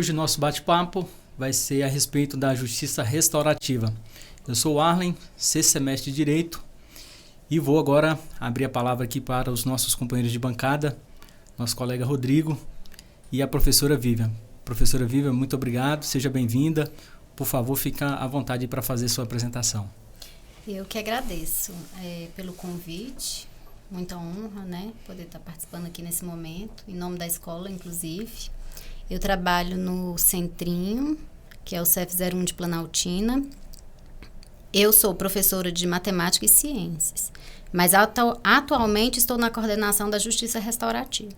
Hoje nosso bate-papo vai ser a respeito da justiça restaurativa. Eu sou o Arlen, sexto semestre de Direito, e vou agora abrir a palavra aqui para os nossos companheiros de bancada, nosso colega Rodrigo e a professora Vivian. Professora Vivian, muito obrigado, seja bem-vinda. Por favor, fique à vontade para fazer sua apresentação. Eu que agradeço pelo convite, muita honra, né, poder estar participando aqui nesse momento, em nome da escola, inclusive. Eu trabalho no Centrinho, que é o CF01 de Planaltina. Eu sou professora de Matemática e Ciências, mas atualmente estou na coordenação da Justiça Restaurativa.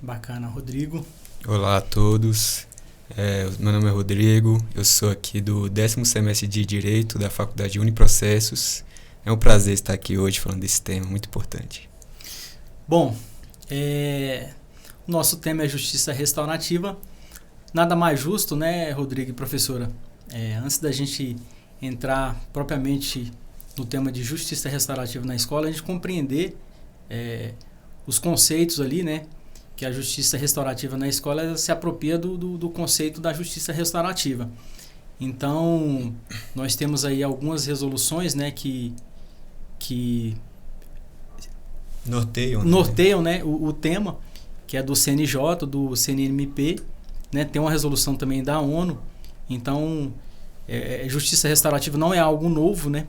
Bacana, Rodrigo. Olá a todos, meu nome é Rodrigo, eu sou aqui do 10º semestre de Direito da Faculdade Uniprocessos. É um prazer estar aqui hoje falando desse tema muito importante. Bom, nosso tema é Justiça Restaurativa. Nada mais justo, né, Rodrigo e professora? Antes da gente entrar propriamente no tema de Justiça Restaurativa na escola, a gente compreender os conceitos ali, né? Que a Justiça Restaurativa na escola se apropria do conceito da Justiça Restaurativa. Então, nós temos aí algumas resoluções, né, que norteiam, né, o tema, que é do CNJ, do CNMP, né, tem uma resolução também da ONU. Então, justiça restaurativa não é algo novo, né,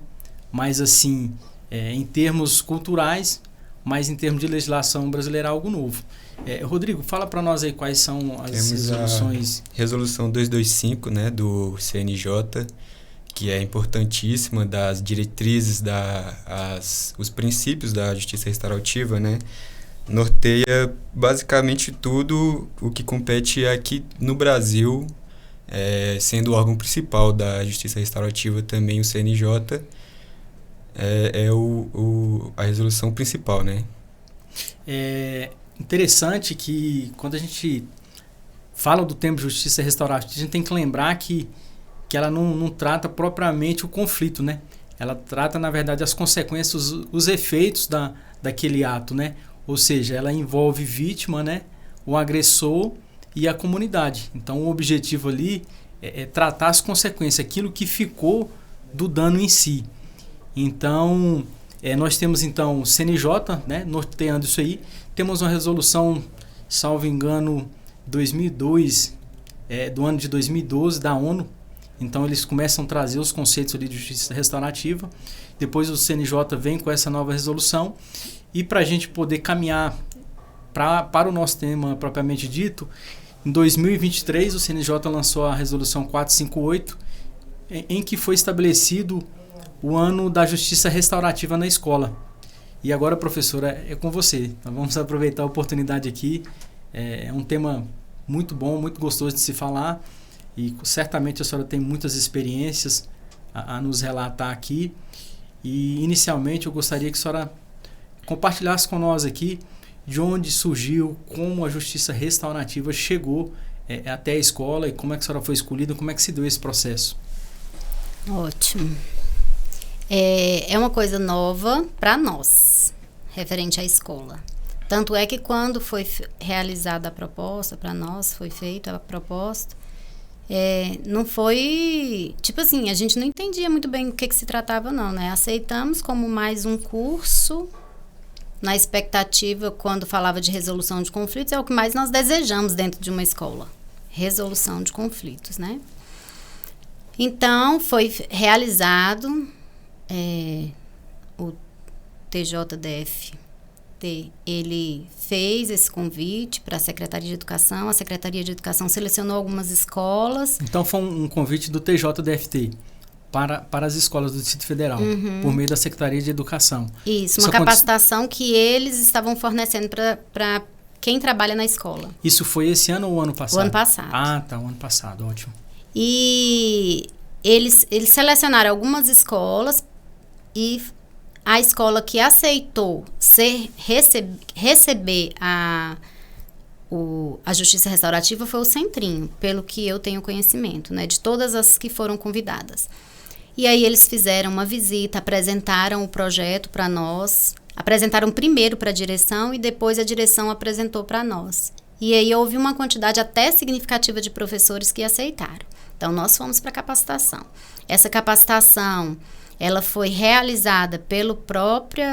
mas assim, em termos culturais, mas em termos de legislação brasileira é algo novo. Rodrigo, fala para nós aí quais são as resoluções. A resolução 225, né, do CNJ, que é importantíssima, das diretrizes, os princípios da justiça restaurativa, né, norteia basicamente tudo o que compete aqui no Brasil, sendo o órgão principal da justiça restaurativa também o CNJ, a resolução principal, né? Interessante que quando a gente fala do termo justiça restaurativa, a gente tem que lembrar que ela não trata propriamente o conflito, né? Ela trata, na verdade, as consequências, os efeitos daquele ato, né? Ou seja, ela envolve vítima, né? O agressor e a comunidade. Então, o objetivo ali é tratar as consequências, aquilo que ficou do dano em si. Então, nós temos então o CNJ, né, norteando isso aí. Temos uma resolução, salvo engano, 2002, do ano de 2012, da ONU. Então, eles começam a trazer os conceitos ali de justiça restaurativa. Depois o CNJ vem com essa nova resolução. E para a gente poder caminhar para o nosso tema propriamente dito, em 2023 o CNJ lançou a resolução 458, em que foi estabelecido o ano da justiça restaurativa na escola. E agora, professora, é com você. Então, vamos aproveitar a oportunidade aqui. É um tema muito bom, muito gostoso de se falar. E certamente a senhora tem muitas experiências a nos relatar aqui. E, inicialmente, eu gostaria que a senhora compartilhasse com nós aqui de onde surgiu, como a justiça restaurativa chegou até a escola e como é que a senhora foi escolhida, como é que se deu esse processo. Ótimo. É uma coisa nova para nós, referente à escola. Tanto é que quando foi realizada a proposta, para nós foi feita a proposta, não foi, tipo assim, a gente não entendia muito bem o que se tratava não, né? Aceitamos como mais um curso, na expectativa, quando falava de resolução de conflitos, é o que mais nós desejamos dentro de uma escola, resolução de conflitos, né? Então, foi realizado o TJDF, ele fez esse convite para a Secretaria de Educação, a Secretaria de Educação selecionou algumas escolas. Então, foi um convite do TJDFT para as escolas do Distrito Federal, por meio da Secretaria de Educação. Isso, uma capacitação que eles estavam fornecendo para quem trabalha na escola. Isso foi esse ano ou o ano passado? O ano passado. Ah, tá, o ano passado, ótimo. E eles selecionaram algumas escolas e a escola que aceitou receber a justiça restaurativa foi o Centrinho, pelo que eu tenho conhecimento, né, de todas as que foram convidadas. E aí eles fizeram uma visita, apresentaram o projeto para nós, apresentaram primeiro para a direção e depois a direção apresentou para nós. E aí houve uma quantidade até significativa de professores que aceitaram. Então, nós fomos para capacitação. Essa capacitação, ela foi realizada pelo próprio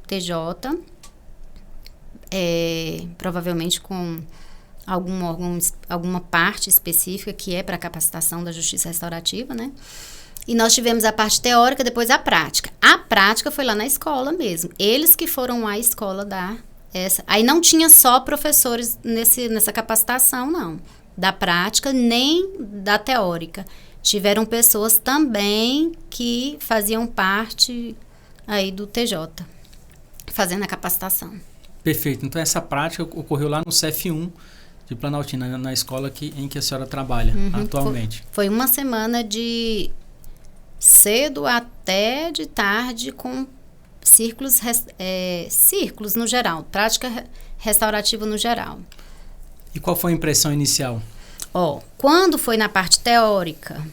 TJ, provavelmente com alguma parte específica que é para capacitação da justiça restaurativa, né? E nós tivemos a parte teórica, depois a prática. A prática foi lá na escola mesmo. Eles que foram à escola dar essa. Aí não tinha só professores nessa capacitação, não. Da prática, nem da teórica. Tiveram pessoas também que faziam parte aí do TJ, fazendo a capacitação. Perfeito. Então, essa prática ocorreu lá no CF1 de Planaltina, na escola em que a senhora trabalha atualmente. Foi uma semana de cedo até de tarde com círculos no geral, prática restaurativa no geral. E qual foi a impressão inicial? Quando foi na parte teórica,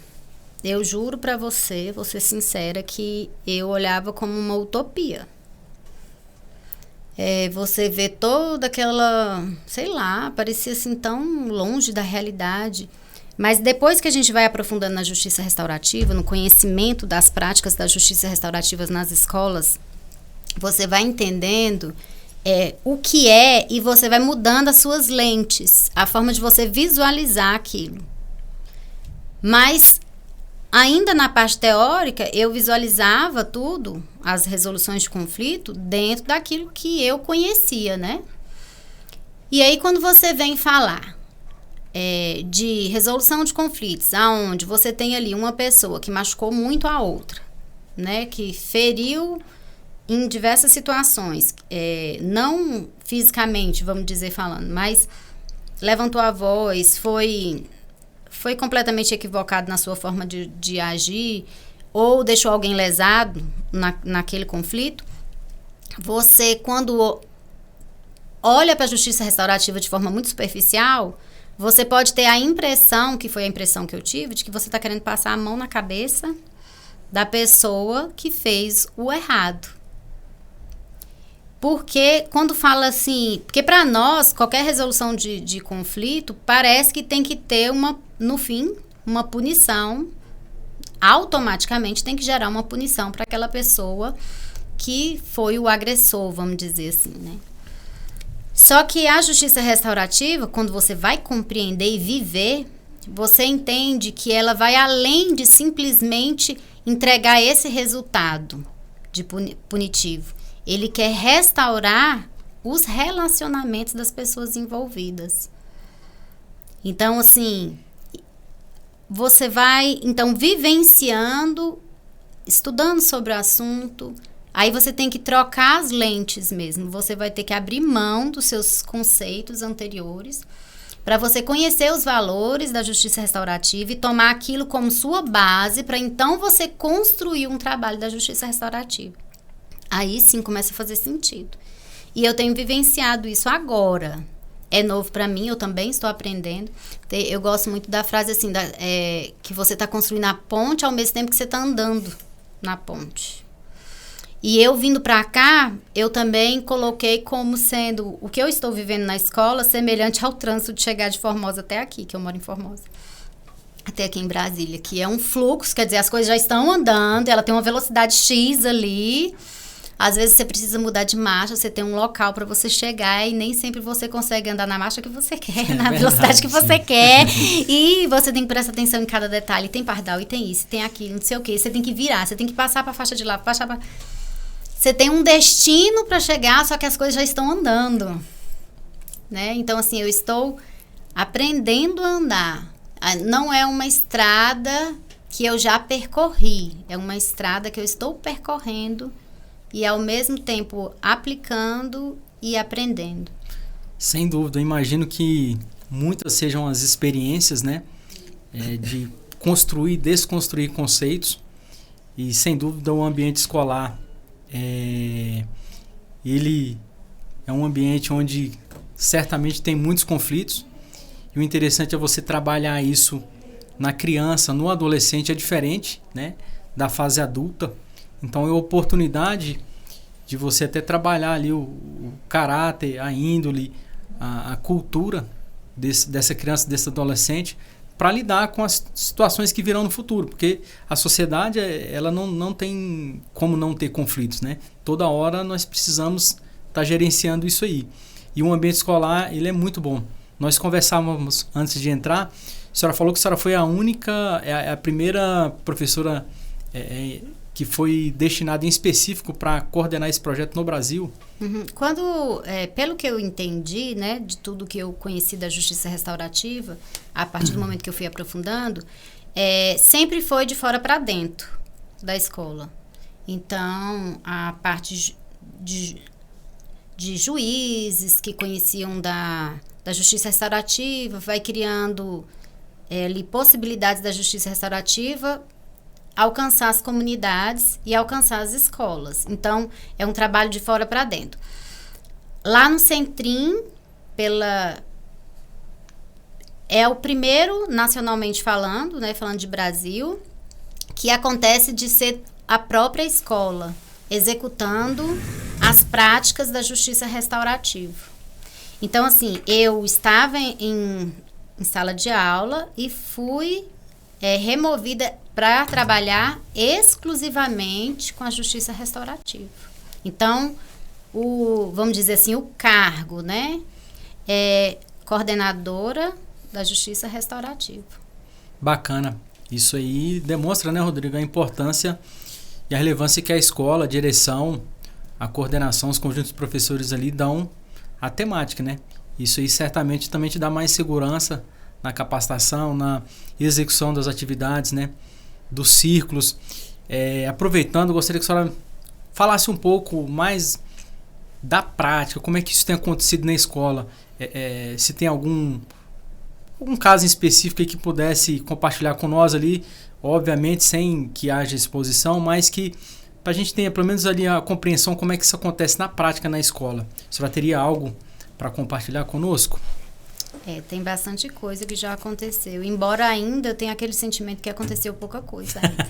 eu juro para você, vou ser sincera, que eu olhava como uma utopia. Você vê toda aquela, sei lá, parecia assim tão longe da realidade. Mas depois que a gente vai aprofundando na justiça restaurativa, no conhecimento das práticas da justiça restaurativa nas escolas, você vai entendendo o que é e você vai mudando as suas lentes, a forma de você visualizar aquilo. Mas, ainda na parte teórica, eu visualizava tudo, as resoluções de conflito, dentro daquilo que eu conhecia, né? E aí, quando você vem falar de resolução de conflitos, aonde você tem ali uma pessoa que machucou muito a outra, né? Que feriu em diversas situações, não fisicamente, vamos dizer falando, mas levantou a voz, foi completamente equivocado na sua forma de agir, ou deixou alguém lesado naquele conflito. Você, quando olha para a justiça restaurativa de forma muito superficial, você pode ter a impressão, que foi a impressão que eu tive, de que você está querendo passar a mão na cabeça da pessoa que fez o errado. Porque quando fala assim... Porque para nós, qualquer resolução de conflito, parece que tem que ter, no fim, uma punição. Automaticamente tem que gerar uma punição para aquela pessoa que foi o agressor, vamos dizer assim, né? Só que a justiça restaurativa, quando você vai compreender e viver, você entende que ela vai além de simplesmente entregar esse resultado de punitivo. Ele quer restaurar os relacionamentos das pessoas envolvidas. Então, assim, você vai, então, vivenciando, estudando sobre o assunto. Aí você tem que trocar as lentes mesmo. Você vai ter que abrir mão dos seus conceitos anteriores para você conhecer os valores da justiça restaurativa e tomar aquilo como sua base para então você construir um trabalho da justiça restaurativa. Aí sim começa a fazer sentido. E eu tenho vivenciado isso agora. É novo para mim, eu também estou aprendendo. Eu gosto muito da frase assim, que você está construindo a ponte ao mesmo tempo que você está andando na ponte. E eu vindo para cá, eu também coloquei como sendo o que eu estou vivendo na escola semelhante ao trânsito de chegar de Formosa até aqui, que eu moro em Formosa. Até aqui em Brasília, que é um fluxo, quer dizer, as coisas já estão andando, ela tem uma velocidade X ali. Às vezes você precisa mudar de marcha, você tem um local para você chegar e nem sempre você consegue andar na marcha que você quer, na velocidade que você quer. E você tem que prestar atenção em cada detalhe. Tem pardal, e tem isso, tem aquilo, não sei o quê. Você tem que virar, você tem que passar para a faixa de lá, passar para... Você tem um destino para chegar, só que as coisas já estão andando, né? Então, assim, eu estou aprendendo a andar. Não é uma estrada que eu já percorri, é uma estrada que eu estou percorrendo e, ao mesmo tempo, aplicando e aprendendo. Sem dúvida, eu imagino que muitas sejam as experiências, né? De construir e desconstruir conceitos. E, sem dúvida, o ambiente escolar, ele é um ambiente onde certamente tem muitos conflitos. E o interessante é você trabalhar isso na criança, no adolescente, é diferente, né? Da fase adulta. Então, é a oportunidade de você até trabalhar ali o caráter, a índole, a cultura dessa criança, desse adolescente, para lidar com as situações que virão no futuro, porque a sociedade ela não tem como não ter conflitos, né? Toda hora nós precisamos estar gerenciando isso aí. E o ambiente escolar, ele é muito bom. Nós conversávamos antes de entrar, a senhora falou que a senhora foi a primeira professora que foi destinada em específico para coordenar esse projeto no Brasil. Uhum. Pelo que eu entendi, né, de tudo que eu conheci da justiça restaurativa, a partir do momento que eu fui aprofundando, sempre foi de fora para dentro da escola. Então, a parte de juízes que conheciam da justiça restaurativa, vai criando ali possibilidades da justiça restaurativa alcançar as comunidades e alcançar as escolas. Então, é um trabalho de fora para dentro. Lá no Centrim, é o primeiro, nacionalmente falando, né, falando de Brasil, que acontece de ser a própria escola executando as práticas da justiça restaurativa. Então, assim, eu estava em sala de aula e fui removida para trabalhar exclusivamente com a justiça restaurativa. Então, vamos dizer assim, o cargo, né, é coordenadora da justiça restaurativa. Bacana. Isso aí demonstra, né, Rodrigo, a importância e a relevância que a escola, a direção, a coordenação, os conjuntos de professores ali dão à temática, né? Isso aí certamente também te dá mais segurança na capacitação, na execução das atividades, né? Dos círculos. Aproveitando, gostaria que a senhora falasse um pouco mais da prática, como é que isso tem acontecido na escola. Se tem algum caso em específico aí que pudesse compartilhar com nós ali, obviamente sem que haja exposição, mas que para a gente tenha pelo menos ali a compreensão como é que isso acontece na prática na escola. A senhora teria algo para compartilhar conosco? Tem bastante coisa que já aconteceu, embora ainda eu tenha aquele sentimento que aconteceu pouca coisa ainda.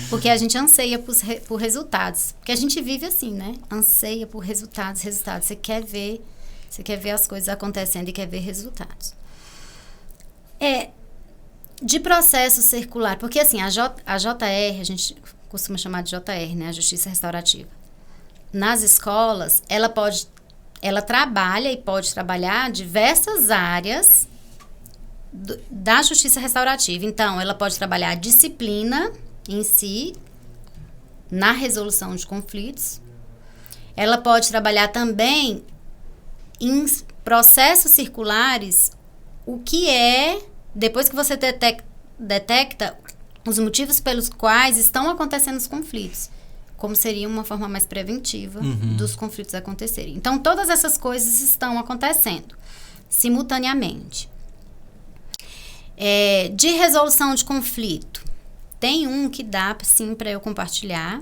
Porque a gente anseia por resultados, porque a gente vive assim, né? Anseia por resultados. Você quer ver as coisas acontecendo e quer ver resultados. De processo circular, porque assim, a JR, a gente costuma chamar de JR, né? A Justiça Restaurativa. Nas escolas, ela trabalha e pode trabalhar diversas áreas da justiça restaurativa. Então, ela pode trabalhar a disciplina em si, na resolução de conflitos. Ela pode trabalhar também em processos circulares, o que depois que você detecta os motivos pelos quais estão acontecendo os conflitos, como seria uma forma mais preventiva dos conflitos acontecerem. Então, todas essas coisas estão acontecendo simultaneamente. De resolução de conflito, tem um que dá, sim, para eu compartilhar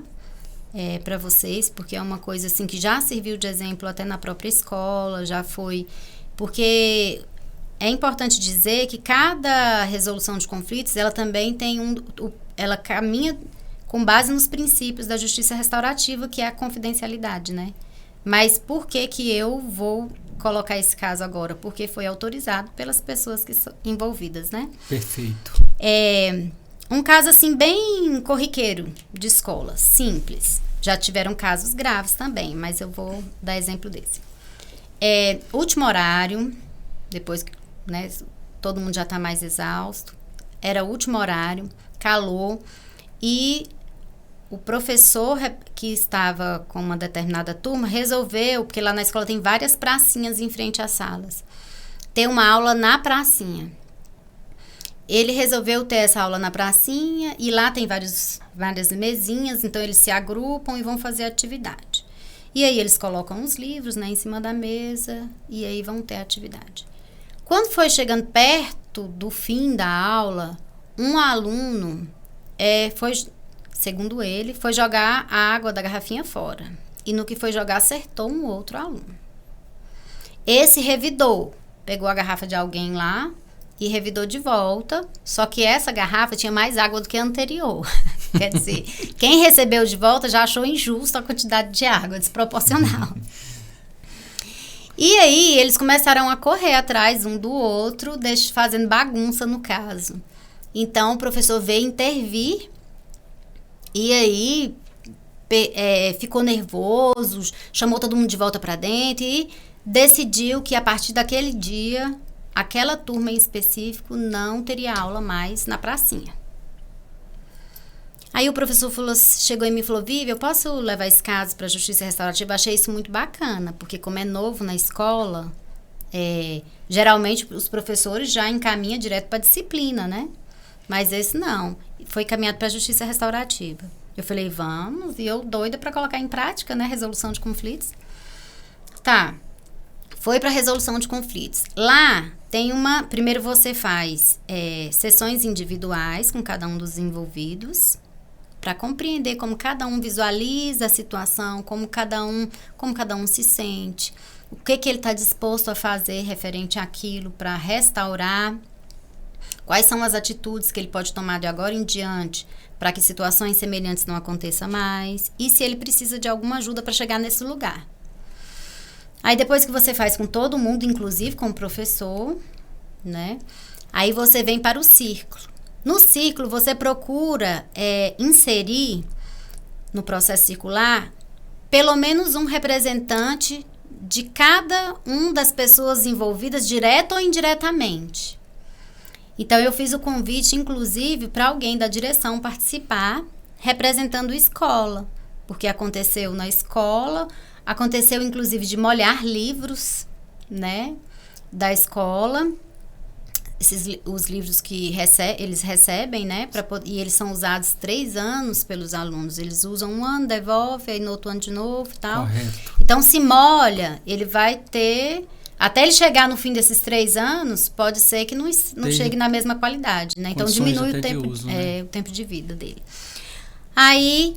para vocês, porque é uma coisa assim que já serviu de exemplo até na própria escola, já foi... Porque é importante dizer que cada resolução de conflitos, ela também tem ela caminha com base nos princípios da justiça restaurativa, que é a confidencialidade, né? Mas por que eu vou colocar esse caso agora? Porque foi autorizado pelas pessoas que são envolvidas, né? Perfeito. Um caso, assim, bem corriqueiro de escola, simples. Já tiveram casos graves também, mas eu vou dar exemplo desse. Último horário, depois que, né, todo mundo já está mais exausto. Era o último horário, calor, e o professor que estava com uma determinada turma resolveu, porque lá na escola tem várias pracinhas em frente às salas, ter uma aula na pracinha. Ele resolveu ter essa aula na pracinha e lá tem várias mesinhas, então eles se agrupam e vão fazer atividade. E aí eles colocam os livros, né, em cima da mesa e aí vão ter atividade. Quando foi chegando perto do fim da aula, um aluno segundo ele, foi jogar a água da garrafinha fora. E no que foi jogar, acertou um outro aluno. Esse revidou, pegou a garrafa de alguém lá e revidou de volta, só que essa garrafa tinha mais água do que a anterior. Quer dizer, quem recebeu de volta já achou injusto a quantidade de água, desproporcional. E aí, eles começaram a correr atrás um do outro, fazendo bagunça no caso. Então, o professor veio intervir e aí ficou nervoso, chamou todo mundo de volta para dentro e decidiu que a partir daquele dia, aquela turma em específico não teria aula mais na pracinha. Aí o professor chegou em mim e falou: Vivi, eu posso levar esse caso para a Justiça Restaurativa? Eu achei isso muito bacana, porque como é novo na escola, geralmente os professores já encaminham direto para disciplina, né? Mas esse não, foi encaminhado para a Justiça Restaurativa. Eu falei: vamos, e eu doida para colocar em prática, né? Resolução de conflitos. Tá, foi para resolução de conflitos. Lá tem primeiro você faz sessões individuais com cada um dos envolvidos, para compreender como cada um visualiza a situação, como cada um se sente, o que ele está disposto a fazer referente àquilo para restaurar, quais são as atitudes que ele pode tomar de agora em diante para que situações semelhantes não aconteçam mais, e se ele precisa de alguma ajuda para chegar nesse lugar. Aí depois que você faz com todo mundo, inclusive com o professor, né? Aí você vem para o círculo. No ciclo, você procura inserir no processo circular pelo menos um representante de cada uma das pessoas envolvidas, direto ou indiretamente. Então, eu fiz o convite, inclusive, para alguém da direção participar, representando a escola, porque aconteceu na escola, aconteceu, inclusive, de molhar livros, né, da escola. Os livros que eles recebem, né? E eles são usados 3 anos pelos alunos. Eles usam um ano, devolve, aí no outro ano de novo e tal. Correto. Então, se molha, ele vai ter... Até ele chegar no fim desses 3 anos, pode ser que não chegue na mesma qualidade, né? Então, diminui o tempo, uso, né? O tempo de vida dele. Aí...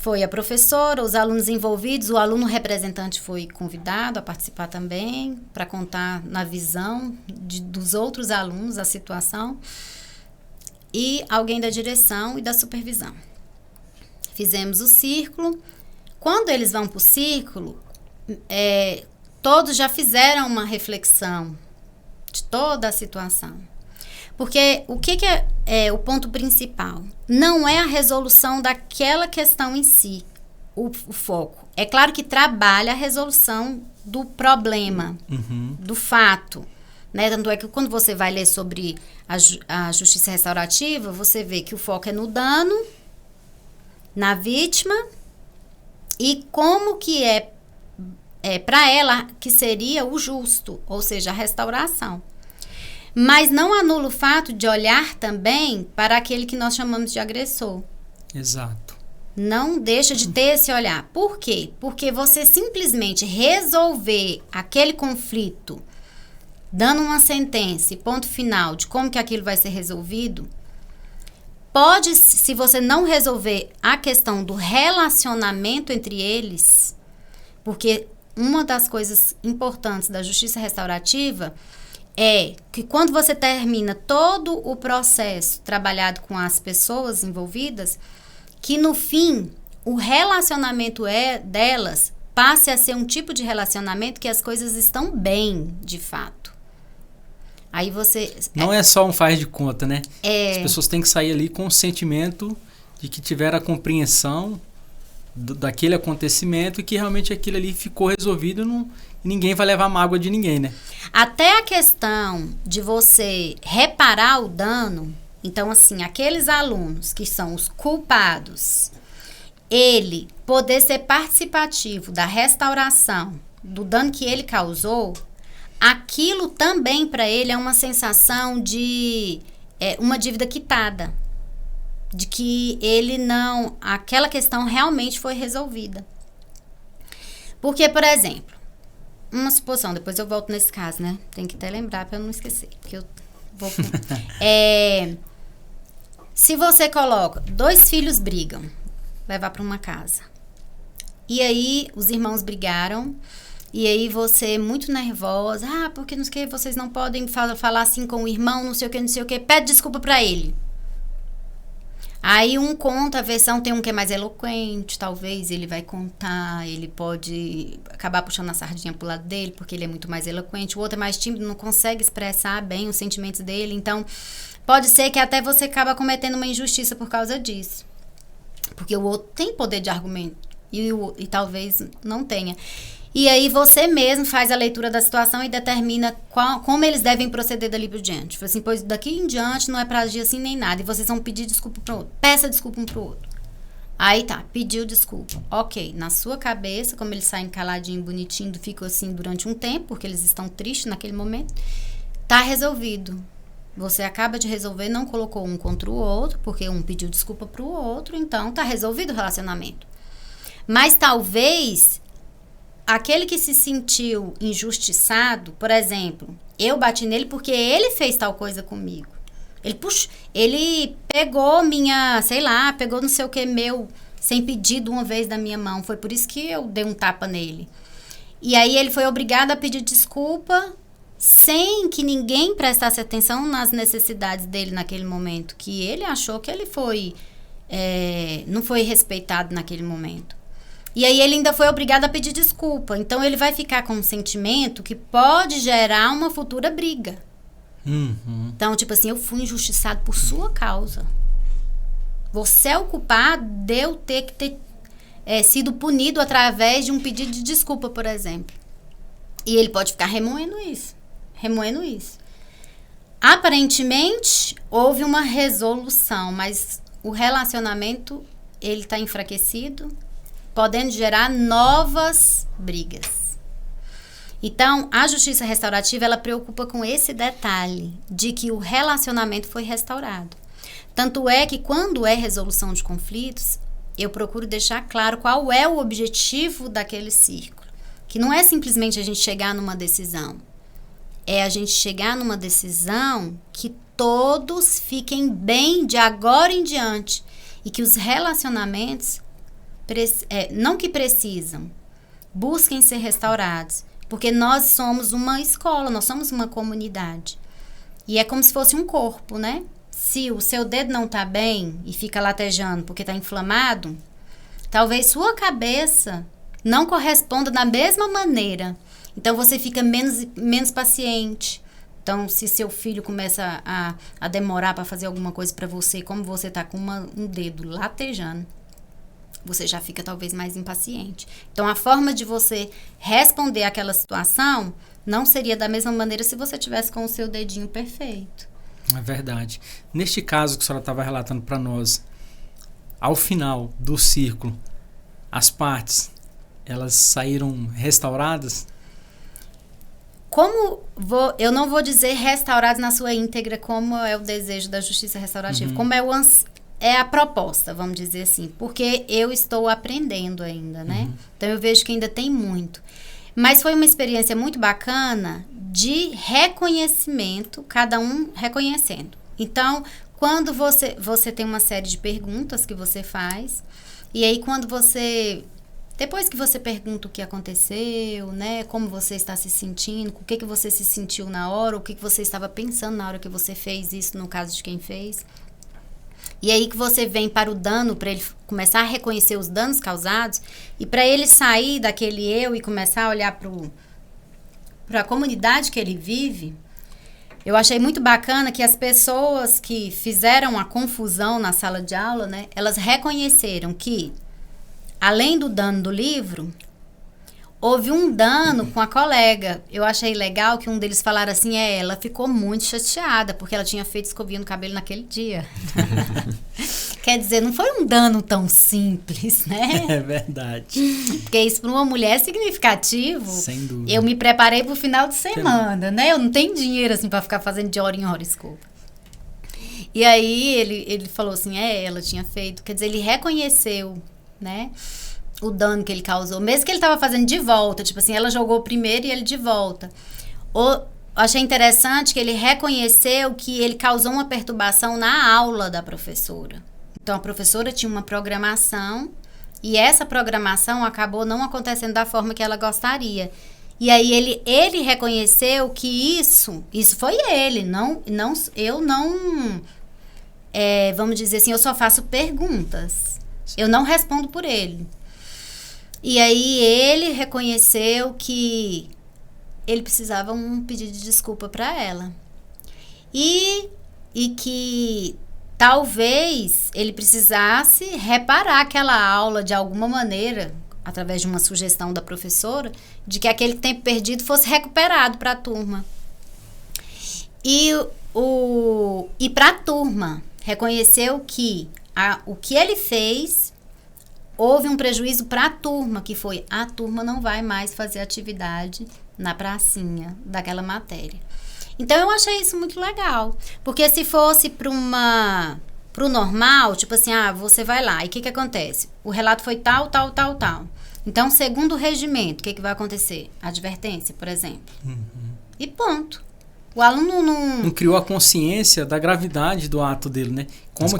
foi a professora, os alunos envolvidos, o aluno representante foi convidado a participar também, para contar na visão dos outros alunos a situação, e alguém da direção e da supervisão. Fizemos o círculo. Quando eles vão para o círculo, todos já fizeram uma reflexão de toda a situação. Porque o que é o ponto principal? Não é a resolução daquela questão em si, o foco. É claro que trabalha a resolução do problema, do fato. Né? Tanto é que quando você vai ler sobre a justiça restaurativa, você vê que o foco é no dano, na vítima, e como que para ela que seria o justo, ou seja, a restauração. Mas não anula o fato de olhar também para aquele que nós chamamos de agressor. Exato. Não deixa de ter esse olhar. Por quê? Porque você simplesmente resolver aquele conflito, dando uma sentença e ponto final de como que aquilo vai ser resolvido, pode, se você não resolver a questão do relacionamento entre eles, porque uma das coisas importantes da justiça restaurativa é que quando você termina todo o processo trabalhado com as pessoas envolvidas, que no fim o relacionamento delas passe a ser um tipo de relacionamento que as coisas estão bem, de fato. Aí você... Não é só um faz de conta, né? As pessoas têm que sair ali com o sentimento de que tiveram a compreensão daquele acontecimento e que realmente aquilo ali ficou resolvido e ninguém vai levar mágoa de ninguém, né? Até a questão de você reparar o dano, então assim, aqueles alunos que são os culpados, ele poder ser participativo da restauração do dano que ele causou, aquilo também para ele é uma sensação de uma dívida quitada, de que aquela questão realmente foi resolvida. Porque, por exemplo, uma suposição, depois eu volto nesse caso, né? Tem que até lembrar para eu não esquecer, porque eu vou... se você coloca 2 filhos brigam, levar para uma casa, e aí os irmãos brigaram, e aí você muito nervosa, porque não sei o que, vocês não podem falar assim com o irmão, não sei o que, pede desculpa para ele. Aí um conta a versão, tem um que é mais eloquente, talvez ele vai contar, ele pode acabar puxando a sardinha pro lado dele, porque ele é muito mais eloquente. O outro é mais tímido, não consegue expressar bem os sentimentos dele, então pode ser que até você acaba cometendo uma injustiça por causa disso. Porque o outro tem poder de argumento e talvez não tenha. E aí você mesmo faz a leitura da situação e determina como eles devem proceder dali por diante. Assim, pois daqui em diante não é pra agir assim nem nada. E vocês vão pedir desculpa pro outro. Peça desculpa um pro outro. Aí tá, pediu desculpa. Ok, na sua cabeça, como eles saem caladinho, bonitinho, ficam assim durante um tempo, porque eles estão tristes naquele momento, tá resolvido. Você acaba de resolver, não colocou um contra o outro, porque um pediu desculpa pro outro, então tá resolvido o relacionamento. Mas talvez aquele que se sentiu injustiçado, por exemplo, eu bati nele porque ele fez tal coisa comigo. Ele pegou pegou não sei o que meu, sem pedido uma vez da minha mão. Foi por isso que eu dei um tapa nele. E aí ele foi obrigado a pedir desculpa sem que ninguém prestasse atenção nas necessidades dele naquele momento. Que ele achou que ele não foi respeitado naquele momento. E aí ele ainda foi obrigado a pedir desculpa. Então ele vai ficar com um sentimento que pode gerar uma futura briga. Uhum. Então, tipo assim, eu fui injustiçado por sua causa. Você é o culpado de eu ter que ter sido punido através de um pedido de desculpa, por exemplo. E ele pode ficar remoendo isso. Aparentemente, houve uma resolução, mas o relacionamento, ele está enfraquecido, podendo gerar novas brigas. Então, a justiça restaurativa, ela preocupa com esse detalhe de que o relacionamento foi restaurado. Tanto é que quando é resolução de conflitos, eu procuro deixar claro qual é o objetivo daquele círculo. Que não é simplesmente a gente chegar numa decisão. É a gente chegar numa decisão que todos fiquem bem de agora em diante. E que os relacionamentos não que precisam, busquem ser restaurados, porque nós somos uma escola, nós somos uma comunidade. E é como se fosse um corpo, né? Se o seu dedo não tá bem e fica latejando porque tá inflamado, talvez sua cabeça não corresponda da mesma maneira. Então você fica menos paciente. Então, se seu filho começa a demorar para fazer alguma coisa para você, como você tá com um dedo latejando, você já fica talvez mais impaciente. Então, a forma de você responder àquela situação não seria da mesma maneira se você tivesse com o seu dedinho perfeito. É verdade. Neste caso que a senhora estava relatando para nós, ao final do círculo, as partes, elas saíram restauradas? Eu não vou dizer restauradas na sua íntegra, como é o desejo da justiça restaurativa, como é a proposta, vamos dizer assim, porque eu estou aprendendo ainda, né? Então eu vejo que ainda tem muito. Mas foi uma experiência muito bacana de reconhecimento, cada um reconhecendo. Então, quando você tem uma série de perguntas que você faz, e aí depois que você pergunta o que aconteceu, né, como você está se sentindo, o que você se sentiu na hora, o que você estava pensando na hora que você fez isso, no caso de quem fez. E aí que você vem para o dano, para ele começar a reconhecer os danos causados, e para ele sair daquele eu e começar a olhar para a comunidade que ele vive. Eu achei muito bacana que as pessoas que fizeram a confusão na sala de aula, né, elas reconheceram que, além do dano do livro, houve um dano com a colega. Eu achei legal que um deles falaram assim, ela ficou muito chateada, porque ela tinha feito escovinha no cabelo naquele dia. Quer dizer, não foi um dano tão simples, né? É verdade. Porque isso para uma mulher é significativo. Sem dúvida. Eu me preparei para o final de semana, né? Eu não tenho dinheiro assim para ficar fazendo de hora em hora escova. E aí ele falou assim, ela tinha feito. Quer dizer, ele reconheceu, né, o dano que ele causou, mesmo que ele estava fazendo de volta, tipo assim, ela jogou primeiro e ele de volta. Achei interessante que ele reconheceu que ele causou uma perturbação na aula da professora. Então, a professora tinha uma programação e essa programação acabou não acontecendo da forma que ela gostaria. E aí ele reconheceu que isso foi ele, eu vamos dizer assim, eu só faço perguntas. Eu não respondo por ele. E aí ele reconheceu que ele precisava um pedido de desculpa para ela. E que talvez ele precisasse reparar aquela aula de alguma maneira, através de uma sugestão da professora, de que aquele tempo perdido fosse recuperado para a turma. E para a turma, reconheceu que o que ele fez, houve um prejuízo para a turma, que foi a turma não vai mais fazer atividade na pracinha daquela matéria. Então, eu achei isso muito legal. Porque se fosse pro normal, tipo assim, você vai lá, e o que acontece? O relato foi tal. Então, segundo o regimento, o que vai acontecer? Advertência, por exemplo. E ponto. O aluno não criou a consciência da gravidade do ato dele, né? Como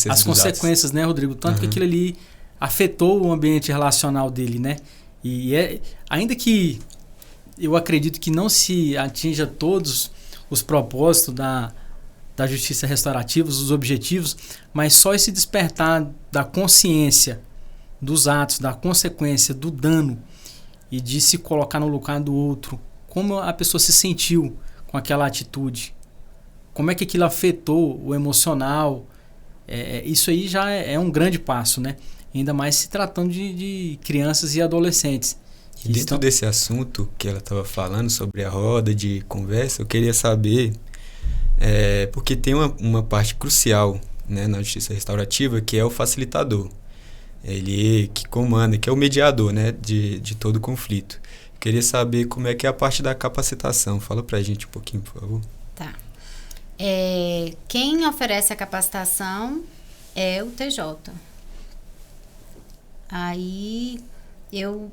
as consequências, né, Rodrigo? Tanto que aquilo ali afetou o ambiente relacional dele, né? E ainda que eu acredito que não se atinja todos os propósitos da justiça restaurativa, os objetivos, mas só esse despertar da consciência dos atos, da consequência, do dano e de se colocar no lugar do outro, como a pessoa se sentiu com aquela atitude, como é que aquilo afetou o emocional, isso aí já é um grande passo, né? Ainda mais se tratando de crianças e adolescentes. E dentro desse assunto que ela estava falando sobre a roda de conversa, eu queria saber, porque tem uma parte crucial, né, na justiça restaurativa, que é o facilitador. Ele que comanda, que é o mediador, né, de todo o conflito. Eu queria saber como é que é a parte da capacitação. Fala pra gente um pouquinho, por favor. Tá. Quem oferece a capacitação é o TJ. Aí eu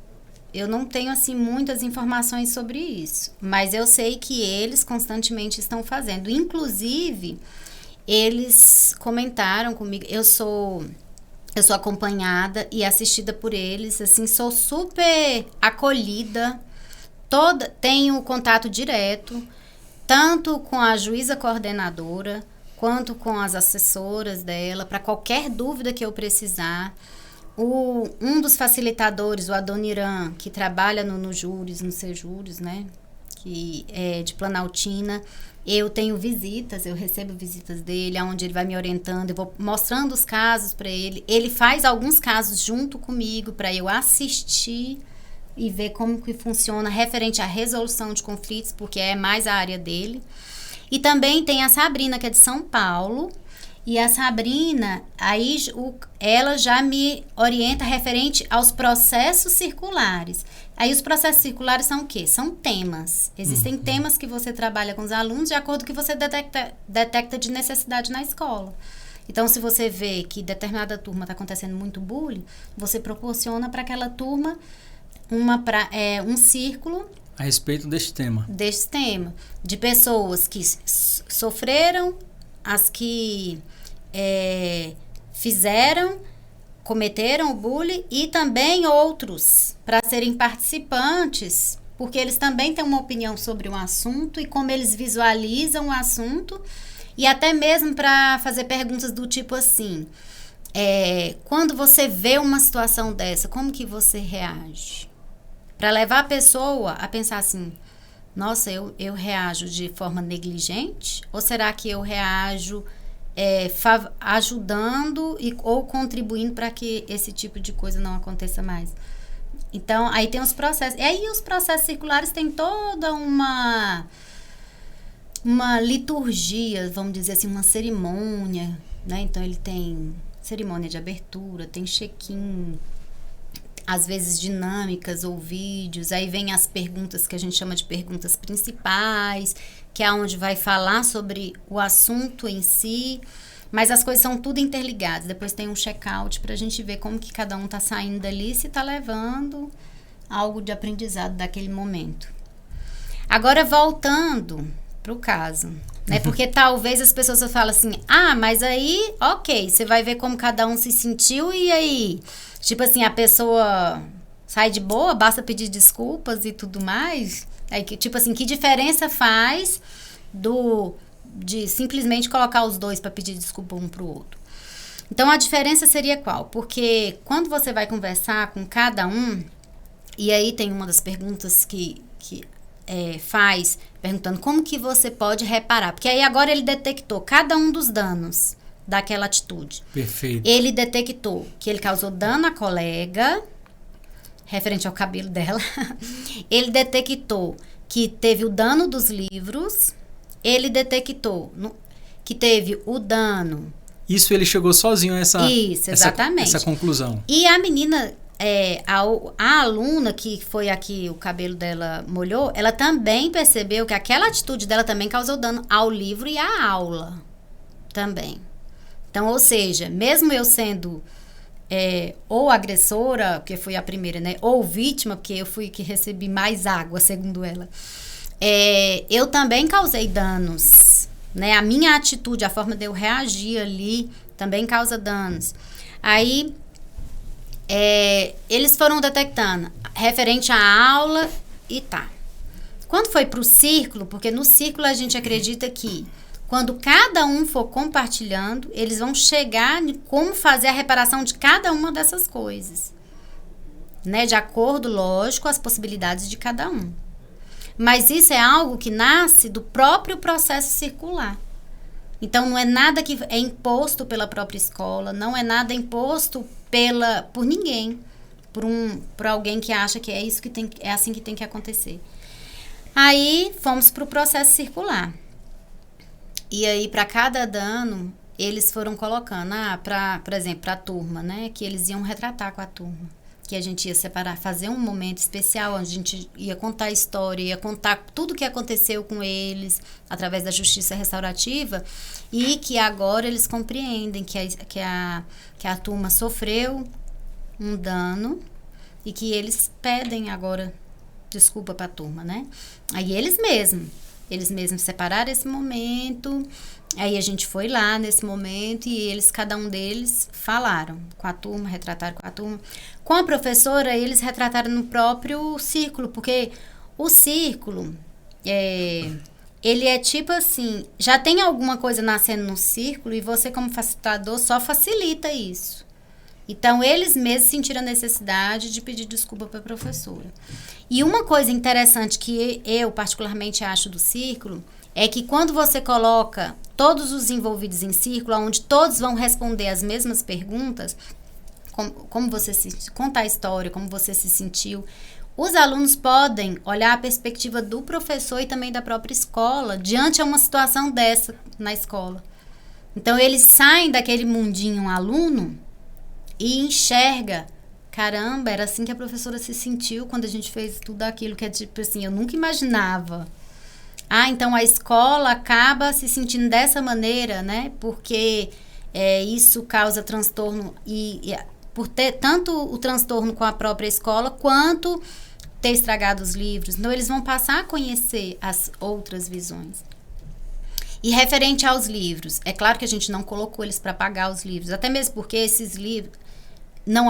não tenho assim muitas informações sobre isso, mas eu sei que eles constantemente estão fazendo. Inclusive, eles comentaram comigo, eu sou acompanhada e assistida por eles, assim, sou super acolhida, tenho contato direto, tanto com a juíza coordenadora, quanto com as assessoras dela, para qualquer dúvida que eu precisar. Um dos facilitadores, o Adoniran, que trabalha no Júris, no Sejúris, né? Que é de Planaltina. Eu tenho visitas, eu recebo visitas dele, onde ele vai me orientando, eu vou mostrando os casos para ele. Ele faz alguns casos junto comigo para eu assistir e ver como que funciona referente à resolução de conflitos, porque é mais a área dele. E também tem a Sabrina, que é de São Paulo. E a Sabrina, aí ela já me orienta referente aos processos circulares. Aí os processos circulares são o quê? São temas. Existem temas que você trabalha com os alunos de acordo com o que você detecta de necessidade na escola. Então, se você vê que determinada turma está acontecendo muito bullying, você proporciona para aquela turma um círculo a respeito deste tema. De pessoas que sofreram, as que cometeram o bullying e também outros para serem participantes, porque eles também têm uma opinião sobre o assunto e como eles visualizam o assunto, e até mesmo para fazer perguntas do tipo assim, quando você vê uma situação dessa, como que você reage? Para levar a pessoa a pensar assim, nossa, eu reajo de forma negligente? Ou será que eu reajo ajudando ou contribuindo para que esse tipo de coisa não aconteça mais? Então, aí tem os processos. E aí os processos circulares têm toda uma liturgia, vamos dizer assim, uma cerimônia, né? Então, ele tem cerimônia de abertura, tem check-in, às vezes dinâmicas ou vídeos, aí vem as perguntas que a gente chama de perguntas principais, que é onde vai falar sobre o assunto em si, mas as coisas são tudo interligadas. Depois tem um check-out para a gente ver como que cada um está saindo dali, se está levando algo de aprendizado daquele momento. Agora, voltando para o caso, né? Porque talvez as pessoas falam assim, mas aí, ok, você vai ver como cada um se sentiu e aí... Tipo assim, a pessoa sai de boa, basta pedir desculpas e tudo mais. Aí, tipo assim, que diferença faz de simplesmente colocar os dois para pedir desculpa um para o outro. Então, a diferença seria qual? Porque quando você vai conversar com cada um, e aí tem uma das perguntas que faz, perguntando como que você pode reparar. Porque aí agora ele detectou cada um dos danos daquela atitude. Perfeito. Ele detectou que ele causou dano à colega, referente ao cabelo dela. Ele detectou que teve o dano dos livros. Ele detectou que teve o dano. Isso ele chegou sozinho a Isso, exatamente. essa conclusão. E a menina, a aluna que foi aqui, o cabelo dela molhou, ela também percebeu que aquela atitude dela também causou dano ao livro e à aula também. Então, ou seja, mesmo eu sendo ou agressora, porque fui a primeira, né? Ou vítima, porque eu fui que recebi mais água, segundo ela. Eu também causei danos, né? A minha atitude, a forma de eu reagir ali, também causa danos. Aí, eles foram detectando, referente à aula e tá. Quando foi pro círculo, porque no círculo a gente acredita que quando cada um for compartilhando, eles vão chegar em como fazer a reparação de cada uma dessas coisas, né? De acordo, lógico, com as possibilidades de cada um. Mas isso é algo que nasce do próprio processo circular. Então, não é nada que é imposto pela própria escola, não é nada imposto por ninguém, por alguém que acha que é assim que tem que acontecer. Aí, fomos para o processo circular. E aí, para cada dano, eles foram colocando, por exemplo, para a turma, né? Que eles iam retratar com a turma. Que a gente ia separar, fazer um momento especial, onde a gente ia contar a história, ia contar tudo o que aconteceu com eles, através da justiça restaurativa, e que agora eles compreendem que a turma sofreu um dano e que eles pedem agora desculpa para a turma, né? Aí eles mesmos separaram esse momento. Aí a gente foi lá nesse momento e cada um deles falaram com a turma, retrataram com a turma. Com a professora, eles retrataram no próprio círculo, porque o círculo, ele é tipo assim, já tem alguma coisa nascendo no círculo e você como facilitador só facilita isso. Então, eles mesmos sentiram a necessidade de pedir desculpa para a professora. E uma coisa interessante que eu particularmente acho do círculo é que quando você coloca todos os envolvidos em círculo, onde todos vão responder as mesmas perguntas, como você contar a história, como você se sentiu, os alunos podem olhar a perspectiva do professor e também da própria escola diante de uma situação dessa na escola. Então, eles saem daquele mundinho aluno e enxerga, caramba, era assim que a professora se sentiu quando a gente fez tudo aquilo, que é tipo assim, eu nunca imaginava. Então a escola acaba se sentindo dessa maneira, né? Porque isso causa transtorno e por ter tanto o transtorno com a própria escola, quanto ter estragado os livros. Então, eles vão passar a conhecer as outras visões. E referente aos livros, é claro que a gente não colocou eles para pagar os livros, até mesmo porque esses livros,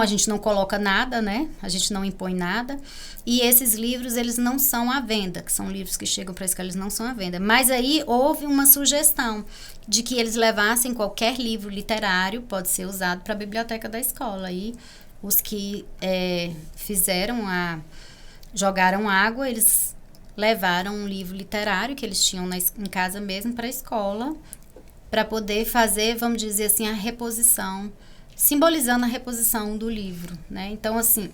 a gente não coloca nada, né? A gente não impõe nada. E esses livros, eles não são à venda, que são livros que chegam para a escola, eles não são à venda. Mas aí houve uma sugestão de que eles levassem qualquer livro literário, pode ser usado para a biblioteca da escola. E os que jogaram água, eles levaram um livro literário que eles tinham em casa mesmo para a escola, para poder fazer, vamos dizer assim, a reposição, simbolizando a reposição do livro, né? Então, assim,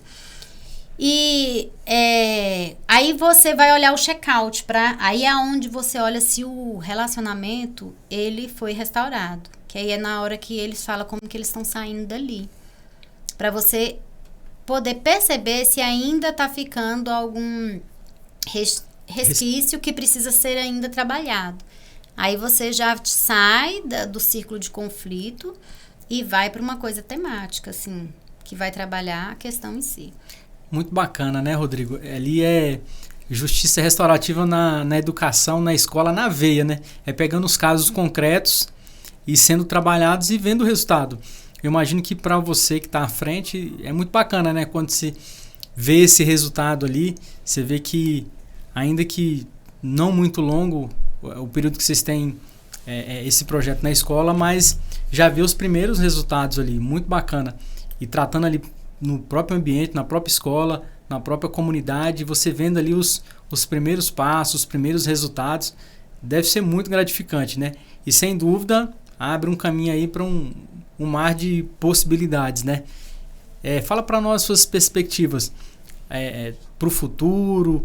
aí você vai olhar o check-out, aí é onde você olha se o relacionamento, ele foi restaurado, que aí é na hora que eles falam como que eles estão saindo dali, para você poder perceber se ainda está ficando algum resquício que precisa ser ainda trabalhado. Aí você já sai do círculo de conflito e vai para uma coisa temática, assim, que vai trabalhar a questão em si. Muito bacana, né, Rodrigo? Ali é justiça restaurativa na educação, na escola, na veia, né? É pegando os casos concretos e sendo trabalhados e vendo o resultado. Eu imagino que para você que está à frente, é muito bacana, né? Quando você vê esse resultado ali, você vê que, ainda que não muito longo, o período que vocês têm esse projeto na escola, mas já vê os primeiros resultados ali, muito bacana. E tratando ali no próprio ambiente, na própria escola, na própria comunidade, você vendo ali os primeiros passos, os primeiros resultados, deve ser muito gratificante, né? E sem dúvida, abre um caminho aí para um mar de possibilidades, né? Fala para nós suas perspectivas para o futuro,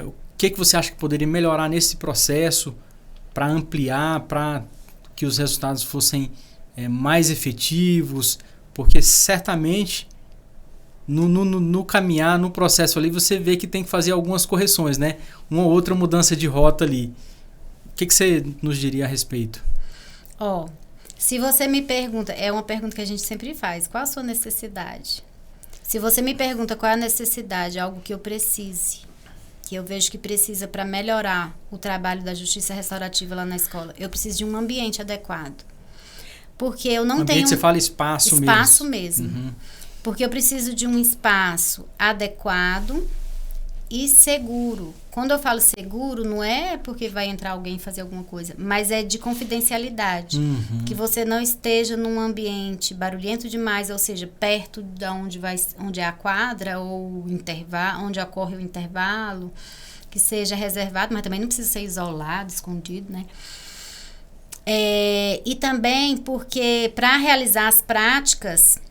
o que você acha que poderia melhorar nesse processo para ampliar, para que os resultados fossem mais efetivos, porque certamente no caminhar, no processo ali, você vê que tem que fazer algumas correções, né? Uma ou outra mudança de rota ali. O que você nos diria a respeito? Se você me pergunta, é uma pergunta que a gente sempre faz, qual a sua necessidade? Se você me pergunta qual é a necessidade, algo que eu precise, que eu vejo que precisa para melhorar o trabalho da justiça restaurativa lá na escola, eu preciso de um ambiente adequado. Porque eu não tenho... Você fala espaço mesmo. Espaço mesmo. Uhum. Porque eu preciso de um espaço adequado e seguro. Quando eu falo seguro, não é porque vai entrar alguém fazer alguma coisa, mas é de confidencialidade. Uhum. Que você não esteja num ambiente barulhento demais, ou seja, perto de onde é a quadra ou o intervalo, onde ocorre o intervalo, que seja reservado, mas também não precisa ser isolado, escondido, né? E também porque para realizar as práticas,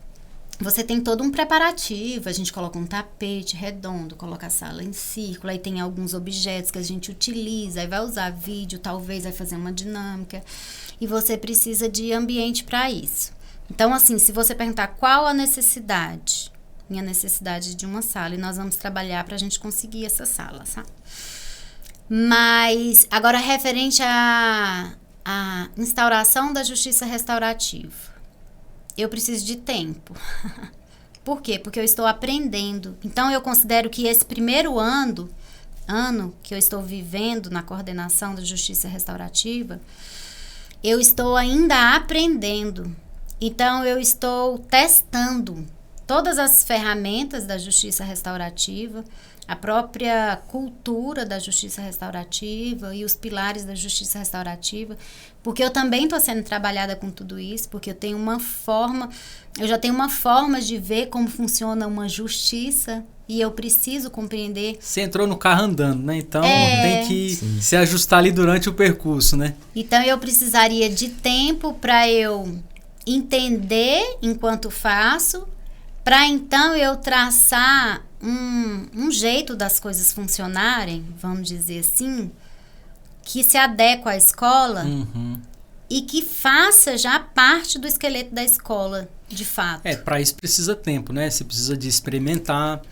você tem todo um preparativo, a gente coloca um tapete redondo, coloca a sala em círculo, aí tem alguns objetos que a gente utiliza, aí vai usar vídeo, talvez vai fazer uma dinâmica, e você precisa de ambiente para isso. Então, assim, se você perguntar qual a necessidade, minha necessidade de uma sala, e nós vamos trabalhar para a gente conseguir essa sala, sabe? Mas, agora, referente à instauração da justiça restaurativa, eu preciso de tempo. Por quê? Porque eu estou aprendendo. Então, eu considero que esse primeiro ano que eu estou vivendo na coordenação da justiça restaurativa, eu estou ainda aprendendo. Então, eu estou testando todas as ferramentas da justiça restaurativa, a própria cultura da justiça restaurativa e os pilares da justiça restaurativa, porque eu também estou sendo trabalhada com tudo isso, porque eu já tenho uma forma de ver como funciona uma justiça e eu preciso compreender. Você entrou no carro andando, né? Então tem que se ajustar ali durante o percurso, né? Então eu precisaria de tempo para eu entender enquanto faço, para então eu traçar um jeito das coisas funcionarem, vamos dizer assim, que se adequa à escola e que faça já parte do esqueleto da escola, de fato. Para isso precisa tempo, né? Você precisa de experimentar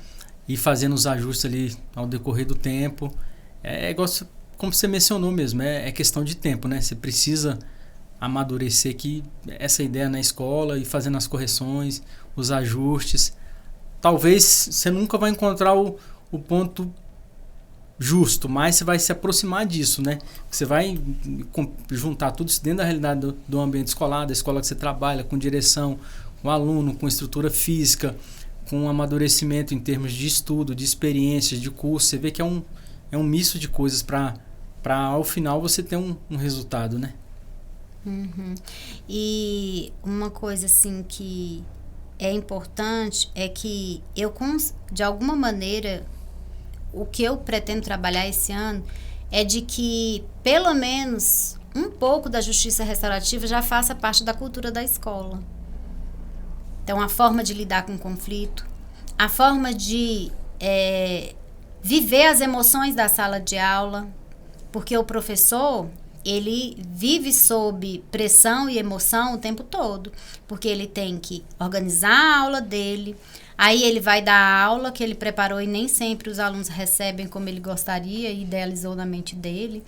e fazendo os ajustes ali ao decorrer do tempo. Igual, como você mencionou mesmo, é questão de tempo, né? Você precisa amadurecer essa ideia na escola e fazendo as correções, os ajustes. Talvez você nunca vai encontrar o ponto justo, mas você vai se aproximar disso, né? Você vai juntar tudo isso dentro da realidade do ambiente escolar, da escola que você trabalha, com direção, com aluno, com estrutura física, com amadurecimento em termos de estudo, de experiências, de curso. Você vê que é um misto de coisas para ao final você ter um resultado, né? E uma coisa assim que é importante é que eu, de alguma maneira, o que eu pretendo trabalhar esse ano é de que, pelo menos, um pouco da justiça restaurativa já faça parte da cultura da escola. Então, a forma de lidar com o conflito, a forma de viver as emoções da sala de aula, porque o professor, ele vive sob pressão e emoção o tempo todo, porque ele tem que organizar a aula dele, aí ele vai dar a aula que ele preparou e nem sempre os alunos recebem como ele gostaria e idealizou na mente dele.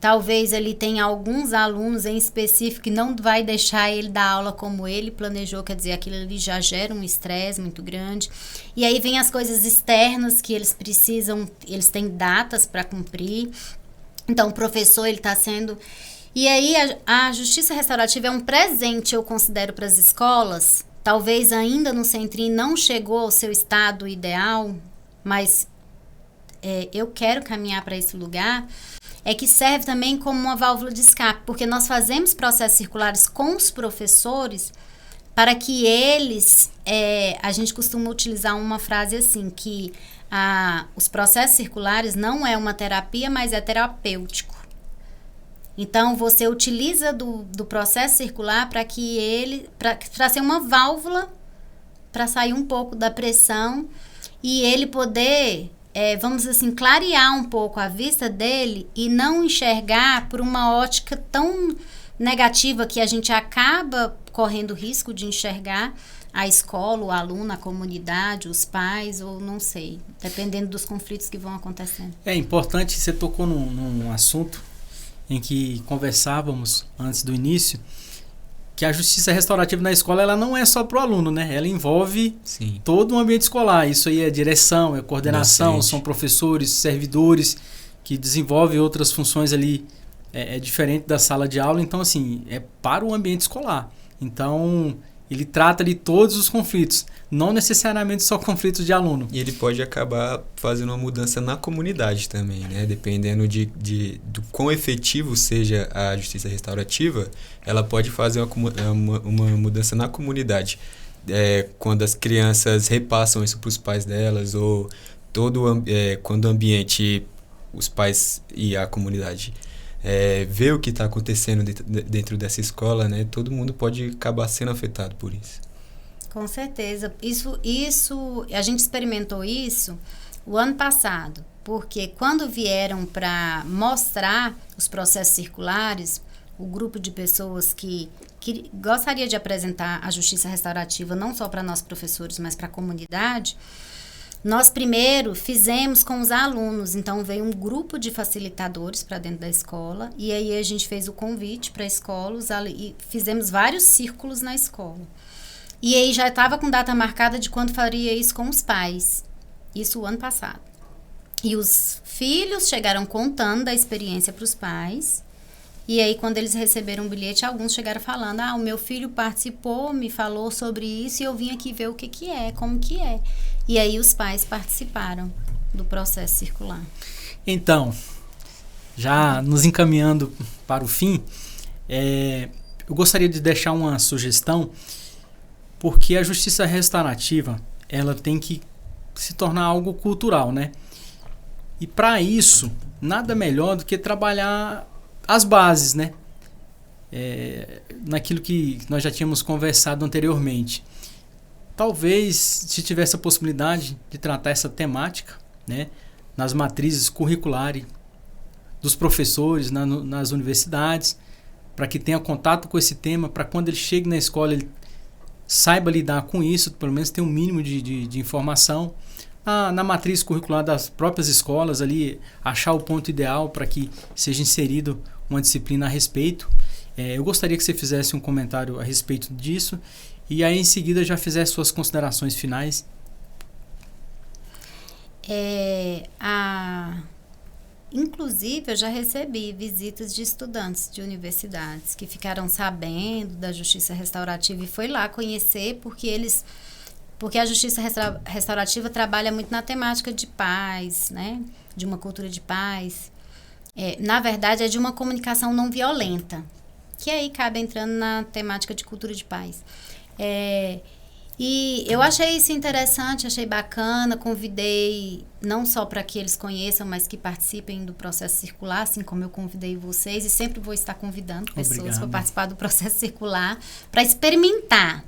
Talvez ele tenha alguns alunos em específico que não vai deixar ele dar aula como ele planejou, quer dizer, aquilo ali já gera um estresse muito grande. E aí vem as coisas externas que eles precisam, eles têm datas para cumprir. Então, o professor, ele está sendo... E aí, a justiça restaurativa é um presente, eu considero, para as escolas. Talvez ainda no Centrinho não chegou ao seu estado ideal, mas eu quero caminhar para esse lugar. é que serve também como uma válvula de escape, porque nós fazemos processos circulares com os professores para que eles, a gente costuma utilizar uma frase assim, que os processos circulares não é uma terapia, mas é terapêutico. Então, você utiliza do processo circular para que ele, para ser uma válvula, para sair um pouco da pressão e ele poder, vamos dizer assim, clarear um pouco a vista dele e não enxergar por uma ótica tão negativa que a gente acaba correndo risco de enxergar a escola, o aluno, a comunidade, os pais, ou não sei, dependendo dos conflitos que vão acontecendo. É importante, você tocou num assunto em que conversávamos antes do início, que a justiça restaurativa na escola ela não é só para o aluno, né? Ela envolve todo o ambiente escolar. Isso aí é direção, é coordenação, são professores, servidores que desenvolvem outras funções ali diferente da sala de aula. Então, assim, é para o ambiente escolar. Então, ele trata de todos os conflitos, não necessariamente só conflitos de aluno. E ele pode acabar fazendo uma mudança na comunidade também, né? Dependendo do quão efetivo seja a justiça restaurativa, ela pode fazer uma mudança na comunidade. Quando as crianças repassam isso para os pais delas, ou quando o ambiente, os pais e a comunidade ver o que está acontecendo dentro dessa escola, né? Todo mundo pode acabar sendo afetado por isso. Com certeza. Isso a gente experimentou isso o ano passado, porque quando vieram para mostrar os processos circulares, o grupo de pessoas que gostaria de apresentar a justiça restaurativa não só para nós professores, mas para a comunidade, nós primeiro fizemos com os alunos, então veio um grupo de facilitadores para dentro da escola e aí a gente fez o convite para a escola e fizemos vários círculos na escola. E aí já estava com data marcada de quando faria isso com os pais, isso o ano passado. E os filhos chegaram contando da experiência para os pais e aí quando eles receberam o bilhete, alguns chegaram falando, o meu filho participou, me falou sobre isso e eu vim aqui ver o que é, como que é. E aí os pais participaram do processo circular. Então, já nos encaminhando para o fim, eu gostaria de deixar uma sugestão, porque a justiça restaurativa, ela tem que se tornar algo cultural, né? E para isso, nada melhor do que trabalhar as bases, né? Naquilo que nós já tínhamos conversado anteriormente. Talvez, se tivesse a possibilidade de tratar essa temática, né, nas matrizes curriculares dos professores, nas universidades, para que tenha contato com esse tema, para quando ele chegue na escola, ele saiba lidar com isso, pelo menos ter um mínimo de informação. Na matriz curricular das próprias escolas, ali, achar o ponto ideal para que seja inserido uma disciplina a respeito. Eu gostaria que você fizesse um comentário a respeito disso. E aí, em seguida, já fizer suas considerações finais. Inclusive, eu já recebi visitas de estudantes de universidades que ficaram sabendo da justiça restaurativa e foi lá conhecer porque a justiça restaurativa trabalha muito na temática de paz, né? De uma cultura de paz. Na verdade, é de uma comunicação não violenta, que aí cabe entrando na temática de cultura de paz. E eu achei isso interessante, achei bacana, convidei não só para que eles conheçam, mas que participem do processo circular, assim como eu convidei vocês, e sempre vou estar convidando pessoas para participar do processo circular, para experimentar.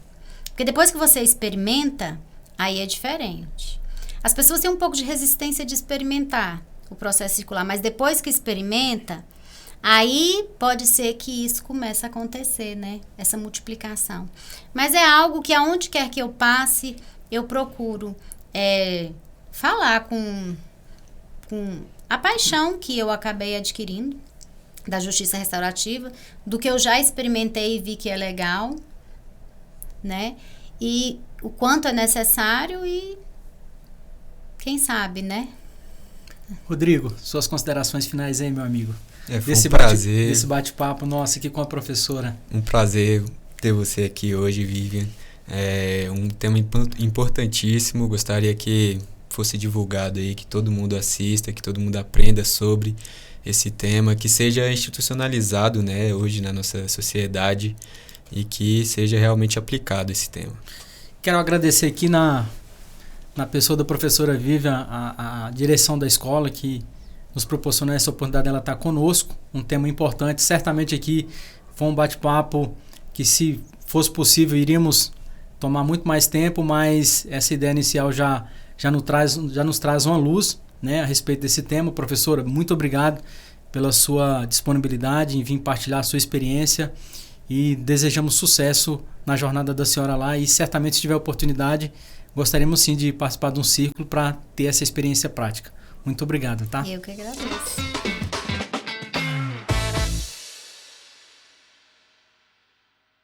Porque depois que você experimenta, aí é diferente. As pessoas têm um pouco de resistência de experimentar o processo circular, mas depois que experimenta, aí pode ser que isso comece a acontecer, né? Essa multiplicação. Mas é algo que aonde quer que eu passe, eu procuro falar com a paixão que eu acabei adquirindo da justiça restaurativa, do que eu já experimentei e vi que é legal, né? E o quanto é necessário e quem sabe, né? Rodrigo, suas considerações finais aí, meu amigo. Foi um prazer. Desse bate-papo nosso aqui com a professora. Um prazer ter você aqui hoje, Vivian. É um tema importantíssimo. Gostaria que fosse divulgado aí, que todo mundo assista, que todo mundo aprenda sobre esse tema, que seja institucionalizado, né, hoje na nossa sociedade e que seja realmente aplicado esse tema. Quero agradecer aqui na pessoa da professora Vivian, a direção da escola, que nos proporcionou essa oportunidade dela estar conosco, um tema importante. Certamente aqui foi um bate-papo que, se fosse possível, iríamos tomar muito mais tempo, mas essa ideia inicial já nos traz uma luz, né, a respeito desse tema. Professora, muito obrigado pela sua disponibilidade em vir partilhar a sua experiência e desejamos sucesso na jornada da senhora lá, e certamente, se tiver oportunidade, gostaríamos sim de participar de um círculo para ter essa experiência prática. Muito obrigado, tá? Eu que agradeço.